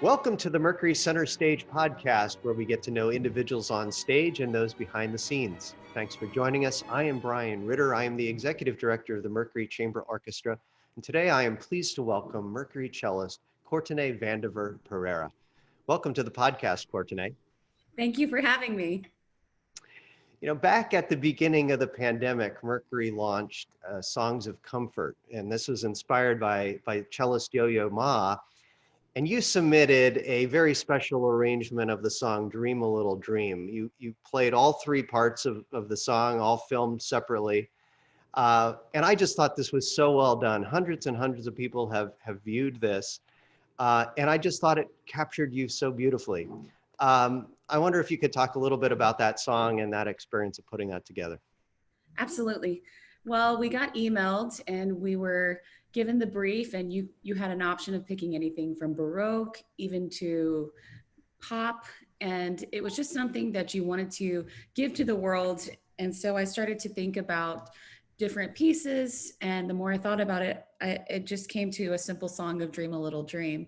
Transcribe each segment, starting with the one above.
Welcome to the Mercury Center Stage podcast, where we get to know individuals on stage and those behind the scenes. Thanks for joining us. I am Brian Ritter. I am the Executive Director of the Mercury Chamber Orchestra. And today I am pleased to welcome Mercury cellist Courtenay Vandiver Pereira. Welcome to the podcast, Courtenay. Thank you for having me. You know, back at the beginning of the pandemic, Mercury launched Songs of Comfort, and this was inspired by cellist Yo-Yo Ma. And you submitted a very special arrangement of the song Dream a Little Dream. You played all three parts of the song, all filmed separately. And I just thought this was so well done. Hundreds and hundreds of people have viewed this. And I just thought it captured you so beautifully. I wonder if you could talk a little bit about that song and that experience of putting that together. Absolutely. Well, we got emailed and we were given the brief, and you had an option of picking anything from Baroque even to pop. And it was just something that you wanted to give to the world. And so I started to think about different pieces. And the more I thought about it, it just came to a simple song of Dream a Little Dream.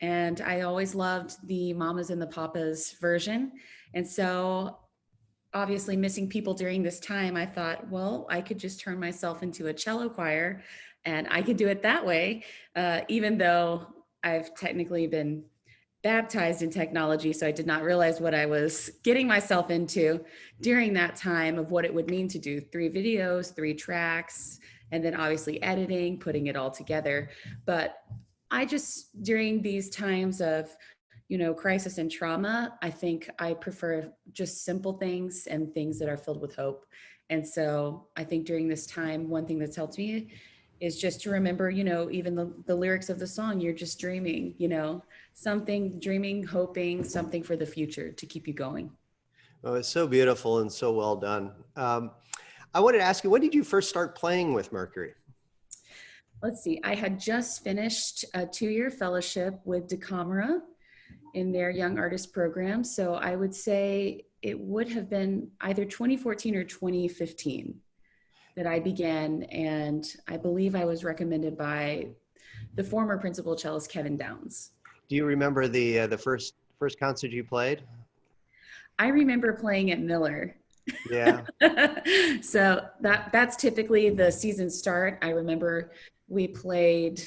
And I always loved the Mamas and the Papas version. And so obviously missing people during this time, I thought, well, I could just turn myself into a cello choir and I could do it that way, even though I've technically been baptized in technology. So I did not realize what I was getting myself into during that time of what it would mean to do 3 videos, 3 tracks, and then obviously editing, putting it all together. But I just, during these times of, crisis and trauma, I think I prefer just simple things and things that are filled with hope. And so I think during this time, one thing that's helped me is just to remember, even the lyrics of the song, you're just dreaming, something, dreaming, hoping, something for the future to keep you going. Oh, it's so beautiful and so well done. I wanted to ask you, when did you first start playing with Mercury? Let's see, I had just finished a 2-year fellowship with DeCamera in their Young Artist program. So I would say it would have been either 2014 or 2015 that I began. And I believe I was recommended by the former principal cellist, Kevin Downs. Do you remember the first concert you played? I remember playing at Miller. Yeah. So that's typically the season start. I remember we played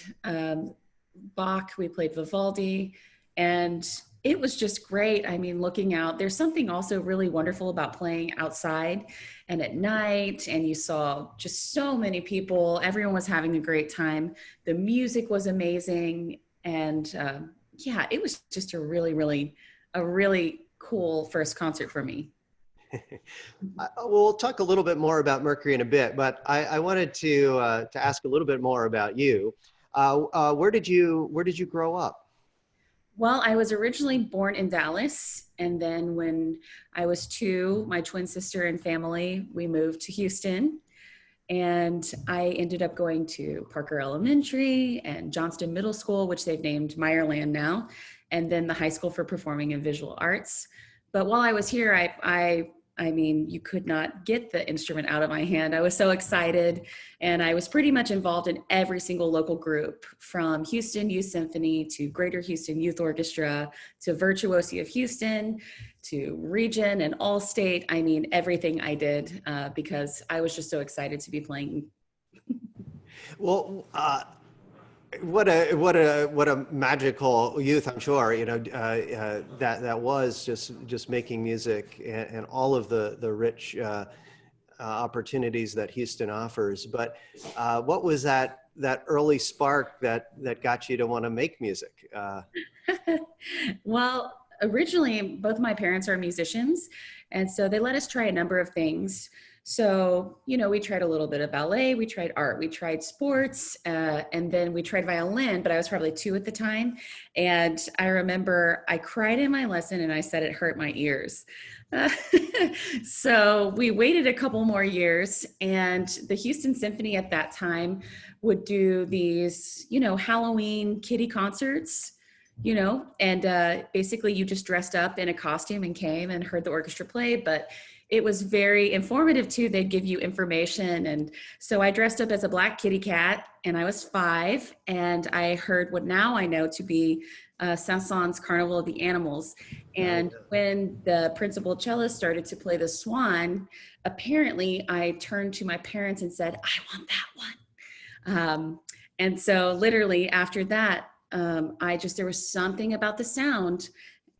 Bach, we played Vivaldi, and it was just great. I mean, looking out, there's something also really wonderful about playing outside and at night, and you saw just so many people. Everyone was having a great time. The music was amazing. And yeah, it was just a really cool first concert for me. We'll talk a little bit more about Mercury in a bit, but I wanted to ask a little bit more about you. Where did you grow up? Well, I was originally born in Dallas, and then when I was 2, my twin sister and family, we moved to Houston, and I ended up going to Parker Elementary and Johnston Middle School, which they've named Meyerland now, and then the High School for Performing and Visual Arts. But while I was here, I mean, you could not get the instrument out of my hand. I was so excited, and I was pretty much involved in every single local group, from Houston Youth Symphony to Greater Houston Youth Orchestra to Virtuosi of Houston to Region and All State. I mean, everything I did because I was just so excited to be playing. Well, what a magical youth, I'm sure, that was just making music and all of the rich opportunities that Houston offers. But what was that early spark that got you to want to make music? Well, originally both my parents are musicians, and so they let us try a number of things. So, we tried a little bit of ballet, we tried art, we tried sports, and then we tried violin, but I was probably 2 at the time. And I remember I cried in my lesson and I said it hurt my ears. So we waited a couple more years, and the Houston Symphony at that time would do these, Halloween kiddie concerts, and basically you just dressed up in a costume and came and heard the orchestra play. But it was very informative too. They'd give you information. And so I dressed up as a black kitty cat, and I was 5, and I heard what now I know to be Saint-Saëns Carnival of the Animals. And Oh, when the principal cellist started to play the Swan, apparently I turned to my parents and said, I want that one. And so literally after that, there was something about the sound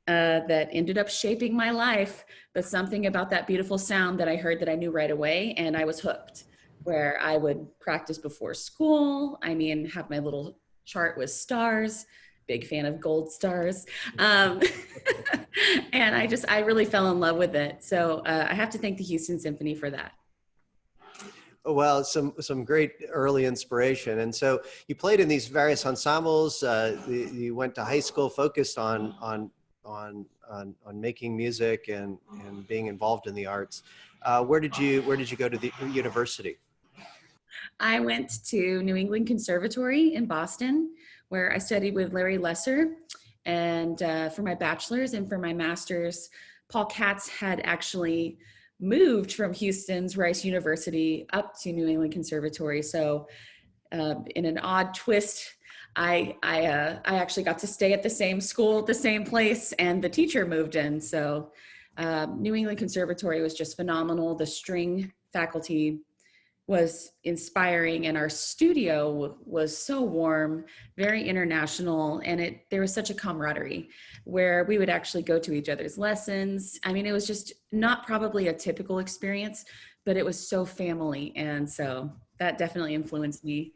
that ended up shaping my life, but something about that beautiful sound that I heard that I knew right away, and I was hooked. Where I would practice before school, have my little chart with stars, big fan of gold stars. And I really fell in love with it. So I have to thank the Houston Symphony for that. well, some great early inspiration. And so you played in these various ensembles. You went to high school focused on making music and being involved in the arts. Where did you go to the university? I went to New England Conservatory in Boston, where I studied with Larry Lesser. And for my bachelor's and for my master's, Paul Katz had actually moved from Houston's Rice University up to New England Conservatory. So in an odd twist, I actually got to stay at the same school, at the same place, and the teacher moved in. So New England Conservatory was just phenomenal. The string faculty was inspiring, and our studio was so warm, very international, and there was such a camaraderie where we would actually go to each other's lessons. It was just not probably a typical experience, but it was so family, and so that definitely influenced me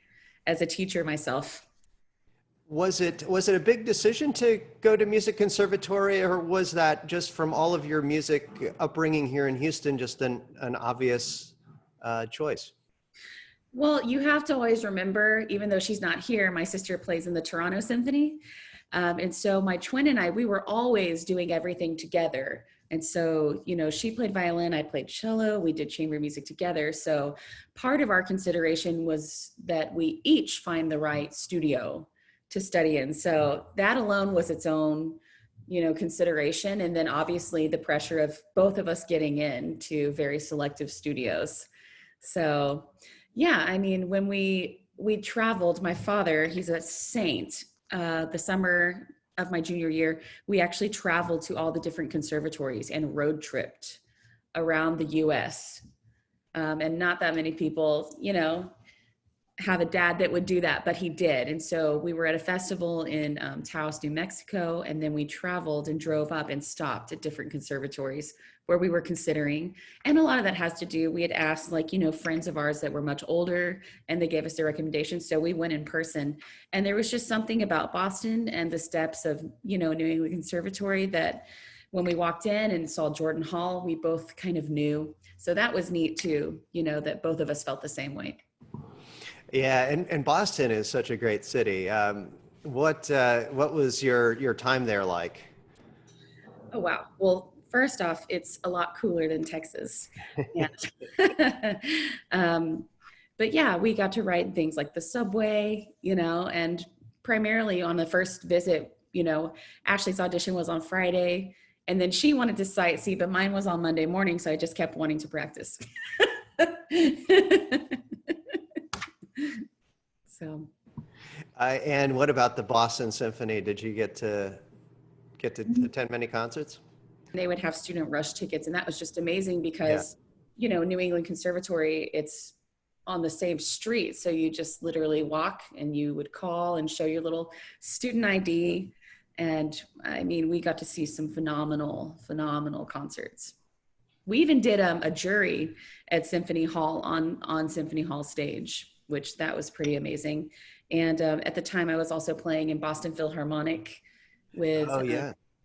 as a teacher myself. Was it a big decision to go to music conservatory, or was that just from all of your music upbringing here in Houston, just an obvious choice? Well, you have to always remember, even though she's not here, my sister plays in the Toronto Symphony. And so my twin and I, we were always doing everything together. And so, she played violin, I played cello, we did chamber music together. So part of our consideration was that we each find the right studio to study in. So that alone was its own, consideration. And then obviously the pressure of both of us getting into very selective studios. So yeah, when we traveled, my father, he's a saint. The summer of my junior year, we actually traveled to all the different conservatories and road tripped around the US. And not that many people, have a dad that would do that, but he did. And so we were at a festival in Taos, New Mexico, and then we traveled and drove up and stopped at different conservatories where we were considering. And a lot of that has to do, we had asked friends of ours that were much older, and they gave us their recommendations. So we went in person, and there was just something about Boston and the steps of, New England Conservatory that when we walked in and saw Jordan Hall, we both kind of knew. So that was neat too, that both of us felt the same way. Yeah, and Boston is such a great city. What was your time there like? Oh, wow. Well, first off, it's a lot cooler than Texas. Yeah. But yeah, we got to ride things like the subway, and primarily on the first visit, Ashley's audition was on Friday, and then she wanted to sightsee, but mine was on Monday morning. So I just kept wanting to practice. So. And what about the Boston Symphony? Did you get to attend many concerts? They would have student rush tickets, and that was just amazing because, New England Conservatory, it's on the same street. So you just literally walk, and you would call and show your little student ID. And we got to see some phenomenal concerts. We even did a jury at Symphony Hall on Symphony Hall stage, which that was pretty amazing. And at the time I was also playing in Boston Philharmonic with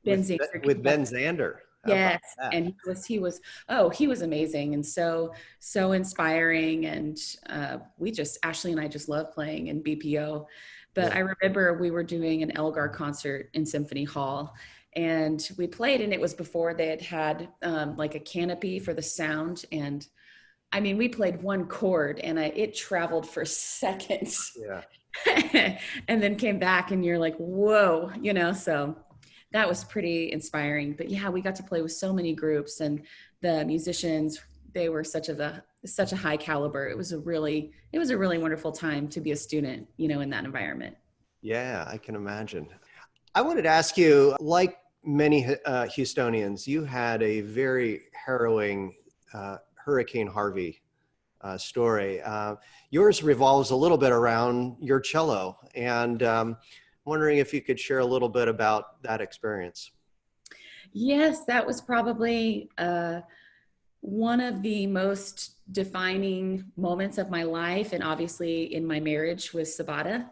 Ben Zander. With Ben Zander. Yes. And he was amazing and so inspiring. And Ashley and I just love playing in BPO. But I remember we were doing an Elgar concert in Symphony Hall, and we played, and it was before they had like a canopy for the sound. And we played one chord, and it traveled for seconds. Yeah. And then came back, and you're like, whoa, so that was pretty inspiring. But yeah, we got to play with so many groups, and the musicians, they were such a high caliber. It was a really wonderful time to be a student, in that environment. Yeah, I can imagine. I wanted to ask you, like many Houstonians, you had a very harrowing Hurricane Harvey story. Yours revolves a little bit around your cello, and wondering if you could share a little bit about that experience. Yes, that was probably one of the most defining moments of my life, and obviously in my marriage with Sabata.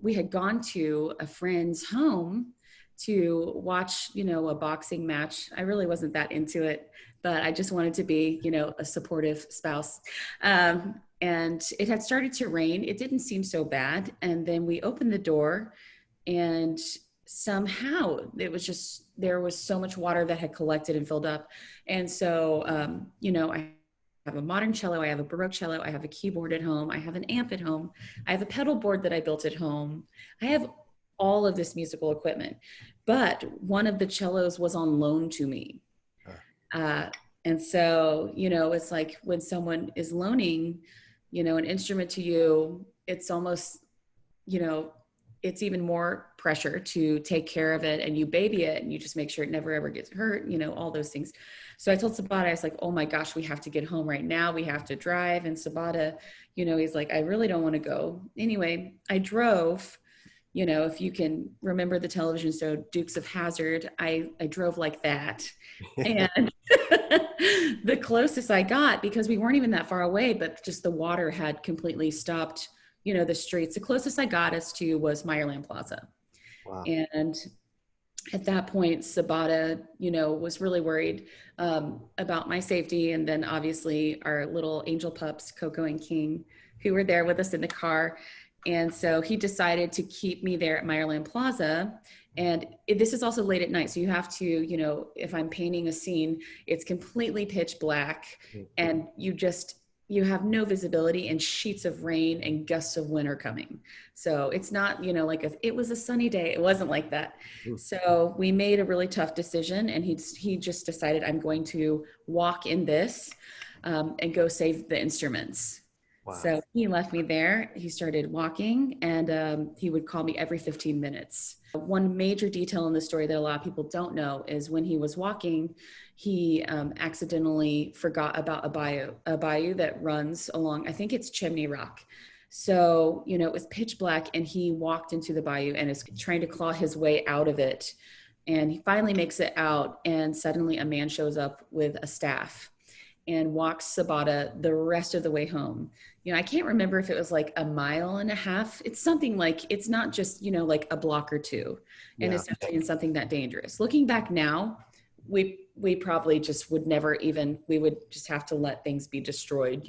We had gone to a friend's home to watch, a boxing match. I really wasn't that into it, but I just wanted to be, a supportive spouse. And it had started to rain. It didn't seem so bad. And then we opened the door, and somehow there was so much water that had collected and filled up. And so, I have a modern cello, I have a Baroque cello, I have a keyboard at home, I have an amp at home, I have a pedal board that I built at home. I have all of this musical equipment, but one of the cellos was on loan to me. And so, it's like when someone is loaning, an instrument to you, it's almost, it's even more pressure to take care of it, and you baby it and you just make sure it never ever gets hurt, all those things. So I told Sabata, I was like, oh my gosh, we have to get home right now. We have to drive. And Sabata, he's like, I really don't want to go. Anyway, I drove, if you can remember the television show Dukes of Hazzard, I drove like that. And the closest I got, because we weren't even that far away, but just the water had completely stopped, the streets. The closest I got us to was Meyerland Plaza. Wow. And at that point, Sabata, was really worried about my safety. And then obviously our little angel pups, Coco and King, who were there with us in the car. And so he decided to keep me there at Meyerland Plaza. And this is also late at night. So you have to, if I'm painting a scene, it's completely pitch black, and you have no visibility, and sheets of rain and gusts of wind are coming. So it's not, like it was a sunny day. It wasn't like that. So we made a really tough decision, and he just decided, I'm going to walk in this and go save the instruments. Wow. So he left me there. He started walking, and he would call me every 15 minutes. One major detail in the story that a lot of people don't know is when he was walking, he accidentally forgot about a bayou that runs along, I think it's Chimney Rock. So, it was pitch black, and he walked into the bayou and is trying to claw his way out of it. And he finally makes it out, and suddenly a man shows up with a staff and walks Sabata the rest of the way home. I can't remember if it was like a mile and a half. It's something like, it's not just, like a block or two, and especially in something that dangerous. Looking back now, we probably just would never even, we would just have to let things be destroyed,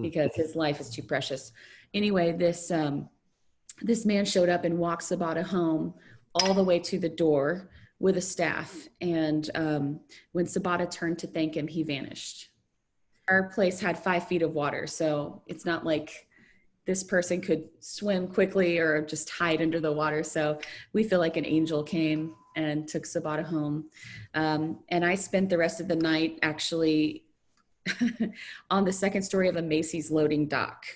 because his life is too precious. Anyway, this man showed up and walked Sabata home all the way to the door with a staff. And when Sabata turned to thank him, he vanished. Our place had 5 feet of water. So it's not like this person could swim quickly or just hide under the water. So we feel like an angel came and took Sabata home. And I spent the rest of the night actually on the second story of a Macy's loading dock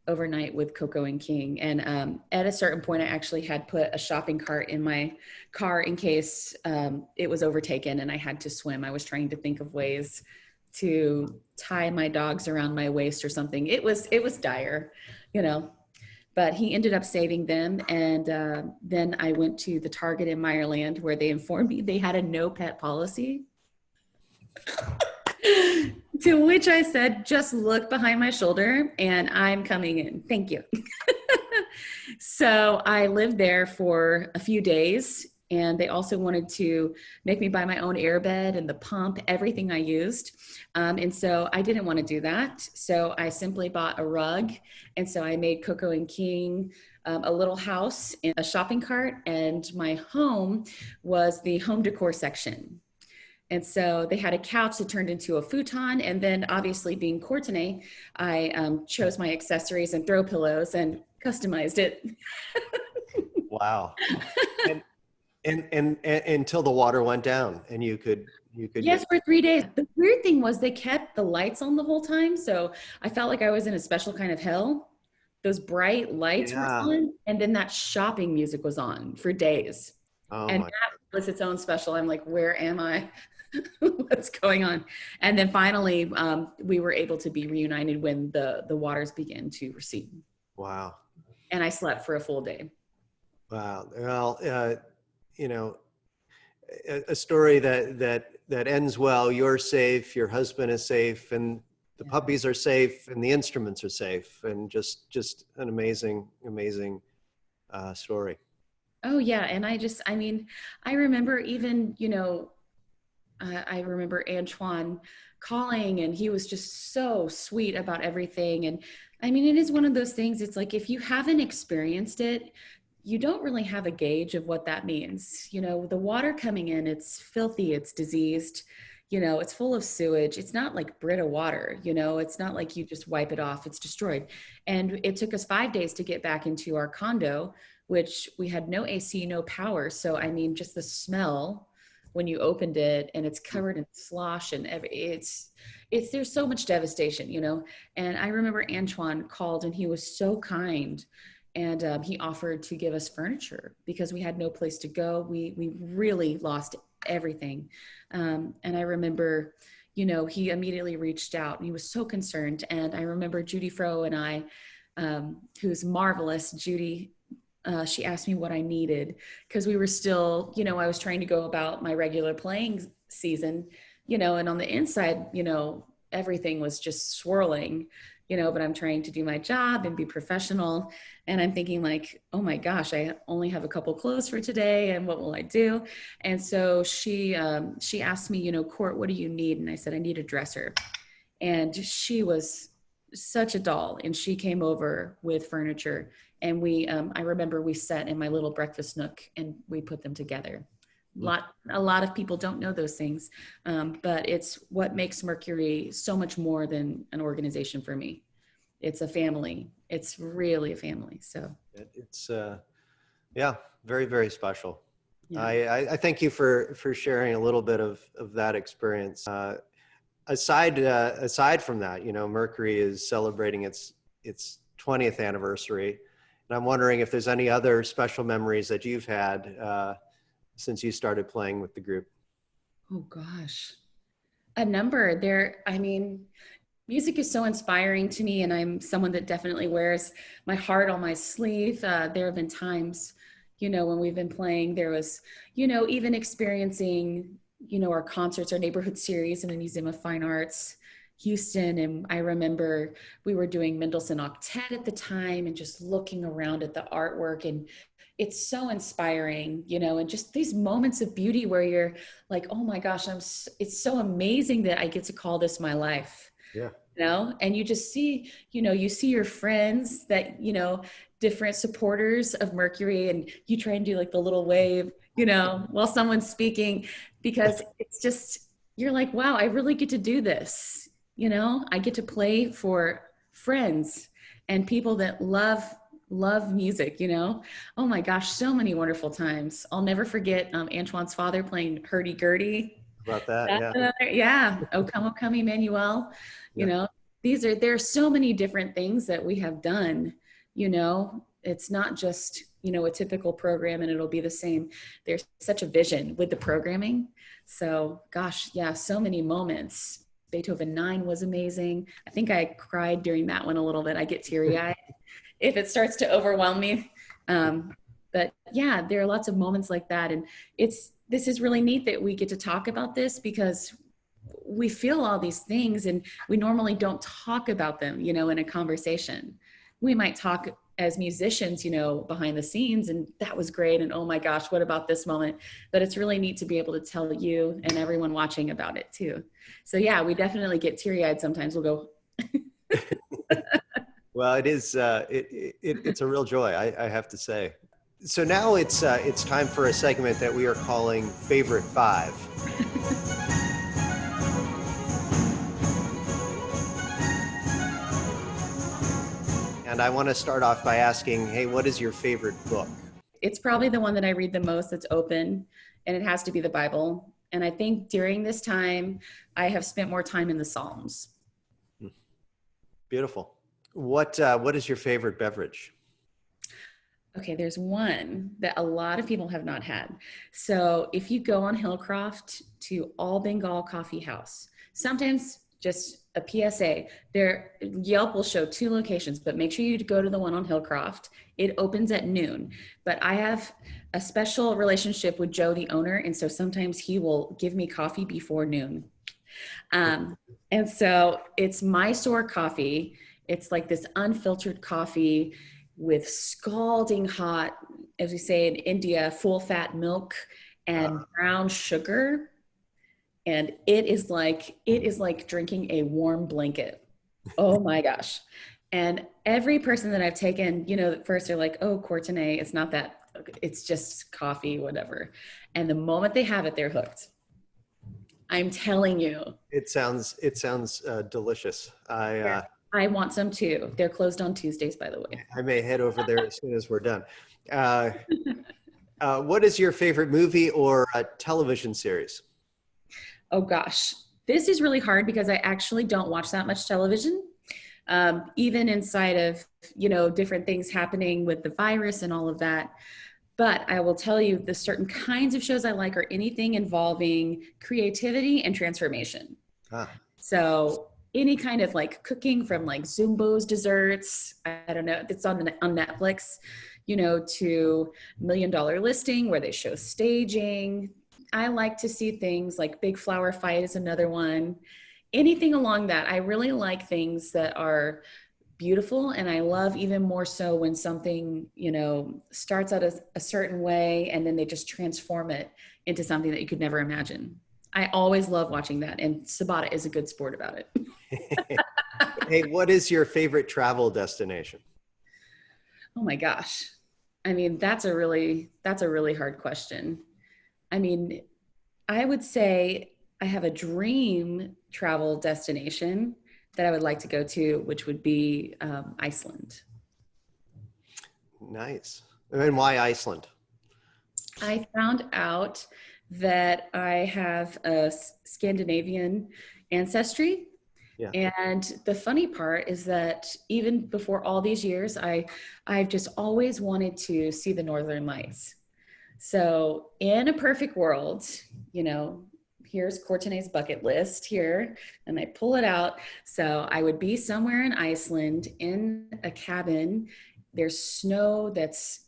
overnight with Coco and King. And at a certain point, I actually had put a shopping cart in my car in case it was overtaken and I had to swim. I was trying to think of ways to tie my dogs around my waist or something. It was dire, but he ended up saving them. And then I went to the Target in Meyerland, where they informed me they had a no pet policy. To which I said, just look behind my shoulder and I'm coming in. Thank you. So I lived there for a few days, and they also wanted to make me buy my own airbed and the pump, everything I used. And so I didn't want to do that. So I simply bought a rug. And so I made Coco and King a little house in a shopping cart, and my home was the home decor section. And so they had a couch that turned into a futon. And then obviously being Courtenay, I chose my accessories and throw pillows and customized it. Wow. And until the water went down and you could. Yes, for 3 days. The weird thing was they kept the lights on the whole time. So I felt like I was in a special kind of hell. those bright lights were Yeah. on, and then that shopping music was on for days. Oh And my. that was its own special. I'm like, where am I? What's going on? And then finally, we were able to be reunited when the waters began to recede. Wow. And I slept for a full day. Wow. Well, you know, a story that ends well. You're safe, your husband is safe, and the Yeah. puppies are safe, and the instruments are safe, and just an amazing story. Oh yeah. And I mean, I remember even, I remember Antoine calling, and he was just so sweet about everything. And I mean, it is one of those things, it's like if you haven't experienced it, you don't really have a gauge of what that means. The water coming in, it's filthy, it's diseased, it's full of sewage. It's not like Brita water, it's not like you just wipe it off, it's destroyed. And it took us 5 days to get back into our condo, which we had no AC, no power. So, I mean, just the smell when you opened it, and it's covered in slosh and it's there's so much devastation. And I remember Antoine called, and he was so kind, and he offered to give us furniture because we had no place to go. We really lost everything. And I remember, he immediately reached out, and he was so concerned. And I remember Judy Fro and I, who's marvelous, Judy, she asked me what I needed, because we were still, I was trying to go about my regular playing season, and on the inside, everything was just swirling, but I'm trying to do my job and be professional. And I'm thinking like, oh my gosh, I only have a couple clothes for today, and what will I do? And so she asked me, Court, what do you need? And I said, I need a dresser. And she was such a doll, and she came over with furniture, and I remember we sat in my little breakfast nook and we put them together. A lot of people don't know those things, but it's what makes Mercury so much more than an organization for me. It's a family. It's really a family. So It's yeah, very special. yeah. I thank you for sharing a little bit of that experience. Aside from that, Mercury is celebrating its 20th anniversary, and I'm wondering if there's any other special memories that you've had since you started playing with the group. Oh gosh, a number there. I mean, music is so inspiring to me, and I'm someone that definitely wears my heart on my sleeve. There have been times, when we've been playing, there was, even experiencing, our concerts, our neighborhood series in the Museum of Fine Arts, Houston. And I remember we were doing Mendelssohn Octet at the time, and just looking around at the artwork, and it's so inspiring, and just these moments of beauty where you're like, oh my gosh, it's so amazing that I get to call this my life. Yeah. And you just see, you see your friends that, different supporters of Mercury, and you try and do like the little wave, while someone's speaking, because it's just, you're like, wow, I really get to do this. I get to play for friends and people that love music, Oh my gosh, so many wonderful times. I'll never forget Antoine's father playing hurdy-gurdy. About that, That's yeah. another, yeah. O come, Emmanuel. Yeah. There are so many different things that we have done. It's not just, a typical program and it'll be the same. There's such a vision with the programming. So gosh, yeah, so many moments. Beethoven 9 was amazing. I think I cried during that one a little bit. I get teary-eyed if it starts to overwhelm me. But yeah, there are lots of moments like that. And this is really neat that we get to talk about this, because we feel all these things and we normally don't talk about them, in a conversation. We might talk as musicians, behind the scenes, and that was great. And oh my gosh, what about this moment? But it's really neat to be able to tell you and everyone watching about it too. So yeah, we definitely get teary-eyed sometimes. We'll go. Well, it is. It's a real joy, I have to say. So now it's time for a segment that we are calling Favorite Five. And I want to start off by asking, hey, what is your favorite book? It's probably the one that I read the most that's open, and it has to be the Bible. And I think during this time, I have spent more time in the Psalms. Beautiful. What is your favorite beverage? Okay, there's one that a lot of people have not had. So if you go on Hillcroft to All Bengal Coffee House, sometimes just a PSA, there Yelp will show 2 locations, but make sure you go to the one on Hillcroft. It opens at noon. But I have a special relationship with Joe, the owner, and so sometimes he will give me coffee before noon. And so it's Mysore coffee. It's like this unfiltered coffee with scalding hot, as we say in India, full fat milk and brown sugar. And it is like drinking a warm blanket. Oh my gosh. And every person that I've taken, at first they're like, oh, Courtenay, it's not that, it's just coffee, whatever. And the moment they have it, they're hooked. I'm telling you. It sounds delicious. I want some too. They're closed on Tuesdays, by the way. I may head over there as soon as we're done. What is your favorite movie or television series? Oh gosh, this is really hard because I actually don't watch that much television. Even inside of, different things happening with the virus and all of that. But I will tell you the certain kinds of shows I like are anything involving creativity and transformation. So any kind of like cooking, from like Zumbo's desserts, I don't know, it's on Netflix, to $1 Million Listing where they show staging. I like to see things like Big Flower Fight is another one. Anything along that. I really like things that are beautiful, and I love even more so when something, starts out as a certain way and then they just transform it into something that you could never imagine. I always love watching that, and Sabata is a good sport about it. Hey, what is your favorite travel destination? Oh my gosh. I mean, that's a really hard question. I mean, I would say I have a dream travel destination that I would like to go to, which would be Iceland. Nice. And why Iceland? I found out that I have a Scandinavian ancestry. Yeah. And the funny part is that even before all these years, I've just always wanted to see the Northern Lights. So in a perfect world, here's Courtenay's bucket list here, and I pull it out. So I would be somewhere in Iceland in a cabin. There's snow that's,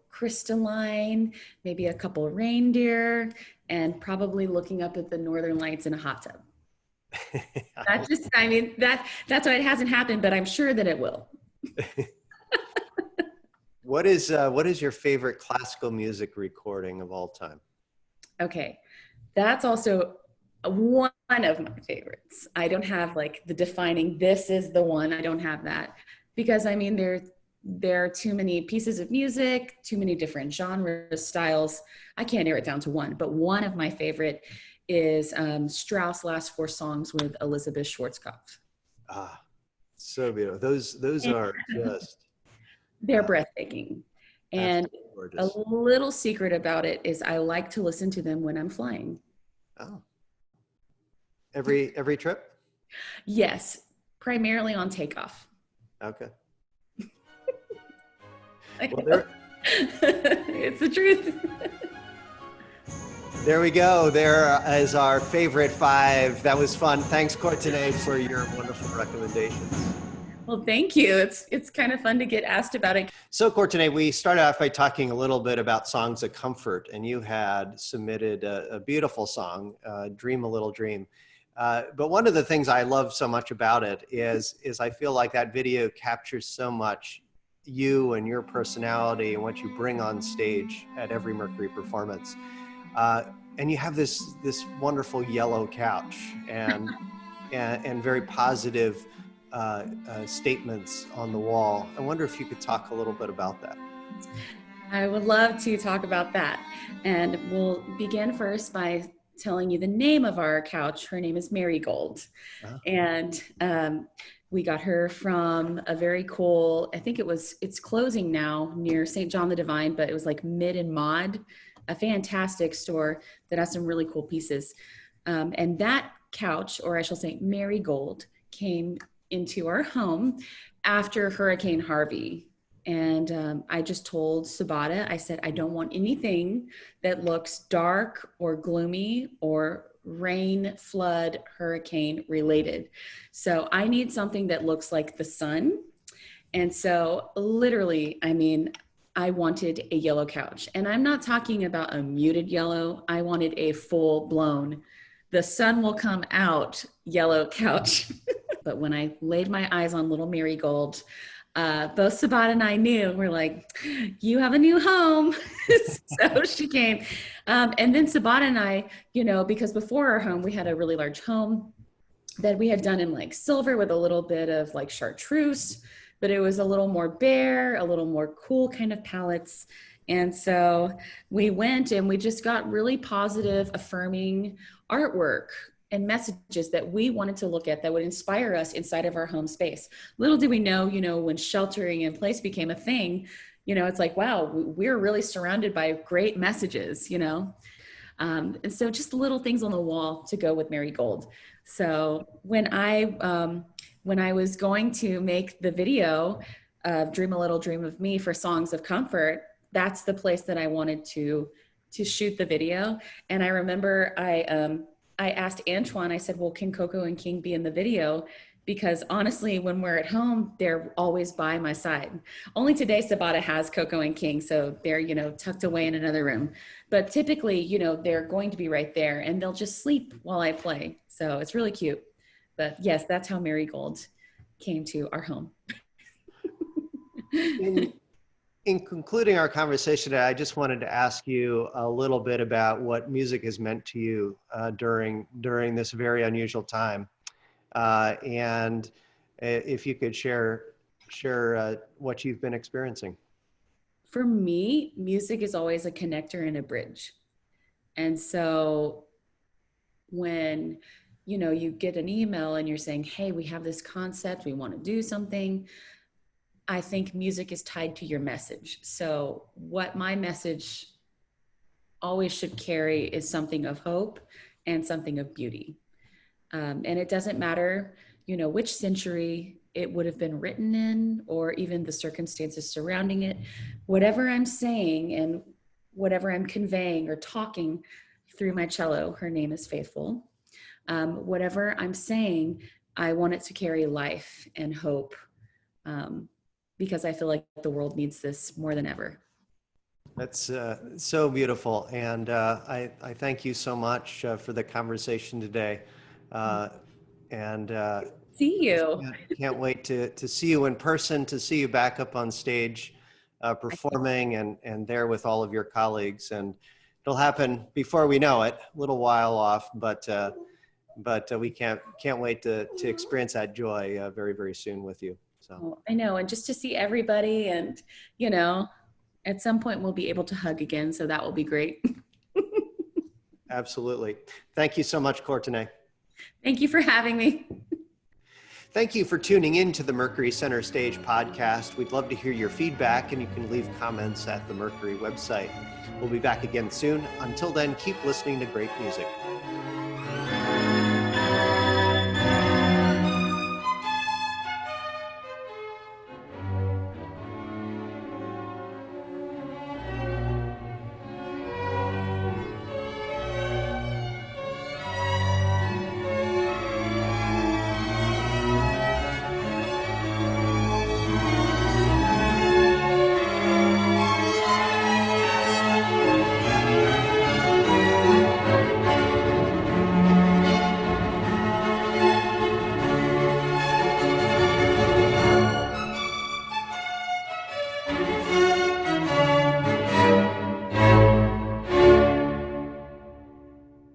crystalline, maybe a couple of reindeer, and probably looking up at the Northern Lights in a hot tub. That's why it hasn't happened, but I'm sure that it will. What is your favorite classical music recording of all time? Okay. That's also one of my favorites. I don't have like the defining, this is the one. I don't have that because there are too many pieces of music, too many different genres, styles. I can't narrow it down to one, but one of my favorite is Strauss' Last 4 Songs with Elizabeth Schwarzkopf. So beautiful. Those are just... They're breathtaking. And a little secret about it is I like to listen to them when I'm flying. Oh. Every trip? Yes, primarily on takeoff. Okay. Well, it's the truth. There we go. There is our favorite 5. That was fun. Thanks, Courtenay, for your wonderful recommendations. Well, thank you. It's kind of fun to get asked about it. So, Courtenay, we started off by talking a little bit about songs of comfort, and you had submitted a beautiful song, Dream a Little Dream. But one of the things I love so much about it is I feel like that video captures so much you and your personality and what you bring on stage at every Mercury performance. And you have this wonderful yellow couch and very positive statements on the wall. I wonder if you could talk a little bit about that. I would love to talk about that. And we'll begin first by telling you the name of our couch. Her name is Marigold. Uh-huh. And we got her from a very cool, I think it's closing now near St. John the Divine, but it was like Mid and Mod, a fantastic store that has some really cool pieces. And that couch, or I shall say Marigold, came into our home after Hurricane Harvey. And I just told Sabata, I said, I don't want anything that looks dark or gloomy or rain, flood, hurricane related. So I need something that looks like the sun. And so literally, I mean, I wanted a yellow couch. And I'm not talking about a muted yellow. I wanted a full blown, the sun will come out yellow couch. But when I laid my eyes on little Marigold, both Sabat and I knew, we're like, you have a new home. So she came. And then Sabat and I, you know, because before our home, we had a really large home that we had done in like silver with a little bit of like chartreuse, but it was a little more bare, a little more cool kind of palettes. And so we went and we just got really positive, affirming artwork and messages that we wanted to look at that would inspire us inside of our home space. Little did we know, you know, when sheltering in place became a thing, you know, it's like, wow, we're really surrounded by great messages, you know? And so just little things on the wall to go with Marigold. So when I was going to make the video of Dream a Little Dream of Me for Songs of Comfort, that's the place that I wanted to shoot the video. And I remember I asked Antoine, I said, well, can Coco and King be in the video? Because honestly, when we're at home, they're always by my side. Only today, Sabata has Coco and King, so they're, you know, tucked away in another room. But typically, you know, they're going to be right there and they'll just sleep while I play. So it's really cute. But yes, that's how Marigold came to our home. In concluding our conversation today, I just wanted to ask you a little bit about what music has meant to you during this very unusual time. And if you could share what you've been experiencing. For me, music is always a connector and a bridge. And so when, you know, you get an email and you're saying, hey, we have this concept, we want to do something, I think music is tied to your message. So what my message always should carry is something of hope and something of beauty. And it doesn't matter, you know, which century it would have been written in, or even the circumstances surrounding it. Whatever I'm saying and whatever I'm conveying or talking through my cello, her name is Faithful. Whatever I'm saying, I want it to carry life and hope, because I feel like the world needs this more than ever. That's so beautiful. And I thank you so much for the conversation today. See you. Can't wait to see you in person, to see you back up on stage performing and there with all of your colleagues. And it'll happen before we know it, a little while off, but we can't wait to experience that joy very, very soon with you. So I know, and just to see everybody, and you know, at some point we'll be able to hug again, so that will be great. Absolutely. Thank you so much, Courtenay. Thank you for having me. Thank you for tuning in to the Mercury Center Stage podcast. We'd love to hear your feedback, and you can leave comments at the Mercury website. We'll be back again soon. Until then, keep listening to great music.